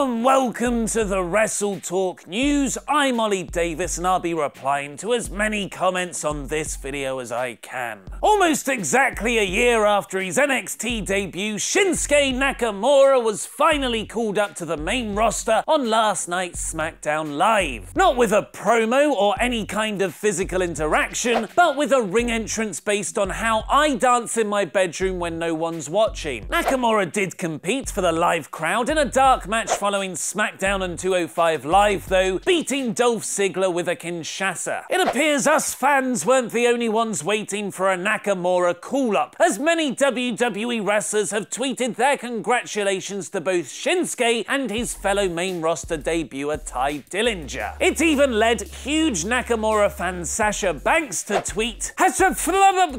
and welcome to the WrestleTalk News. I'm Ollie Davis and I'll be replying to as many comments on this video as I can. Almost exactly a year after his NXT debut, Shinsuke Nakamura was finally called up to the main roster on last night's SmackDown Live. Not with a promo or any kind of physical interaction, but with a ring entrance based on how I dance in my bedroom when no one's watching. Nakamura did compete for the live crowd in a dark match following SmackDown and 205 Live though, beating Dolph Ziggler with a Kinshasa. It appears us fans weren't the only ones waiting for a Nakamura call-up, as many WWE wrestlers have tweeted their congratulations to both Shinsuke and his fellow main roster debuter Ty Dillinger. It even led huge Nakamura fan Sasha Banks to tweet,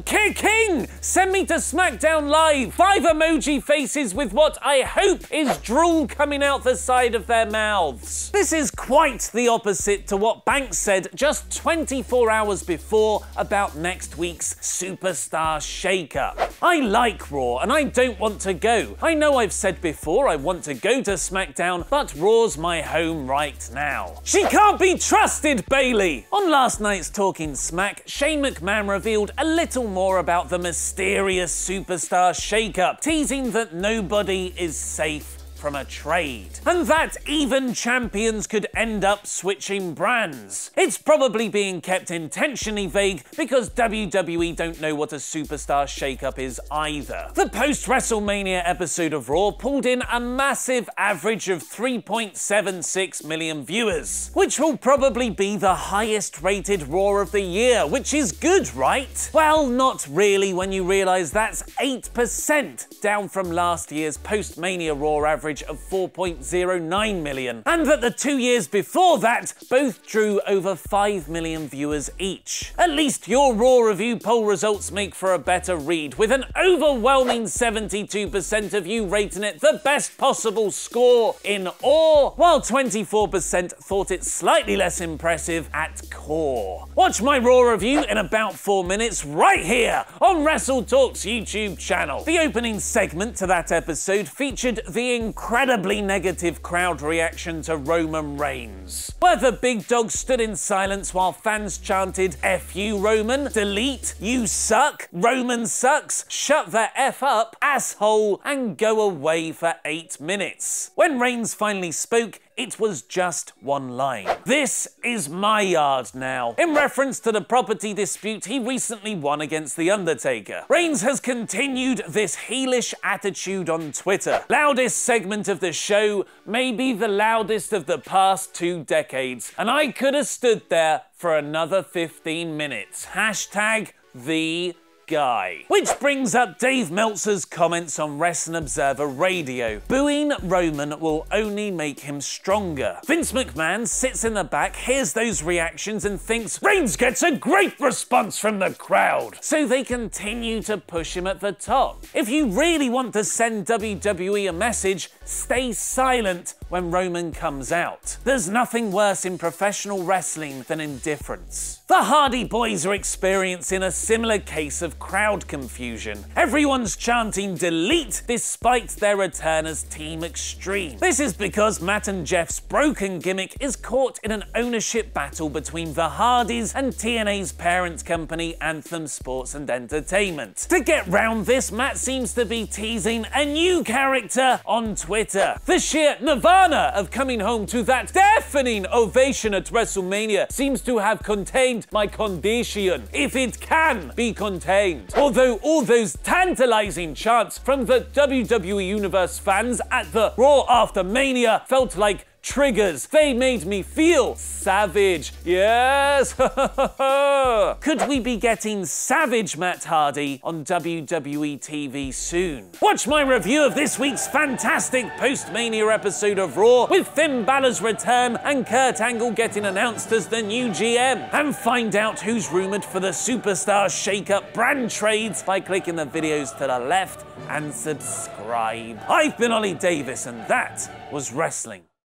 "King, send me to SmackDown Live, 5 emoji faces with what I hope is drool coming out the side of their mouths." This is quite the opposite to what Banks said just 24 hours before about next week's Superstar Shake-Up. I like Raw and I don't want to go. I know I've said before I want to go to SmackDown, but Raw's my home right now. She can't be trusted, Bayley! On last night's Talking Smack, Shane McMahon revealed a little more about the mysterious Superstar Shake-Up, teasing that nobody is safe from a trade, and that even champions could end up switching brands. It's probably being kept intentionally vague because WWE don't know what a Superstar Shake-Up is either. The post-WrestleMania episode of Raw pulled in a massive average of 3.76 million viewers, which will probably be the highest rated Raw of the year, which is good, right? Well, not really when you realise that's 8% down from last year's post-Mania Raw average of 4.09 million, and that the 2 years before that both drew over 5 million viewers each. At least your Raw review poll results make for a better read, with an overwhelming 72% of you rating it the best possible score in awe, while 24% thought it slightly less impressive at core. Watch my Raw review in about 4 minutes right here on WrestleTalk's YouTube channel. The opening segment to that episode featured the incredibly negative crowd reaction to Roman Reigns, where the big dog stood in silence while fans chanted, "F you Roman, delete, you suck, Roman sucks, shut the F up, asshole," and go away for 8 minutes. When Reigns finally spoke, it was just one line. "This is my yard now," in reference to the property dispute he recently won against The Undertaker. Reigns has continued this heelish attitude on Twitter. Loudest segment of the show, maybe the loudest of the past 2 decades, and I could have stood there for another 15 minutes. Hashtag the guy. Which brings up Dave Meltzer's comments on Wrestling Observer Radio. Booing Roman will only make him stronger. Vince McMahon sits in the back, hears those reactions and thinks Reigns gets a great response from the crowd. So they continue to push him at the top. If you really want to send WWE a message, stay silent when Roman comes out. There's nothing worse in professional wrestling than indifference. The Hardy Boys are experiencing a similar case of crowd confusion. Everyone's chanting delete despite their return as Team Extreme. This is because Matt and Jeff's broken gimmick is caught in an ownership battle between the Hardys and TNA's parent company Anthem Sports and Entertainment. To get round this, Matt seems to be teasing a new character on Twitter. The sheer nirvana of coming home to that deafening ovation at WrestleMania seems to have contained my condition, if it can be contained. Although all those tantalizing chants from the WWE Universe fans at the Raw after Mania felt like triggers. They made me feel savage. Yes! Could we be getting savage Matt Hardy on WWE TV soon? Watch my review of this week's fantastic post-Mania episode of Raw with Finn Balor's return and Kurt Angle getting announced as the new GM. And find out who's rumoured for the Superstar Shake-Up brand trades by clicking the videos to the left and subscribe. I've been Ollie Davis and that was Wrestling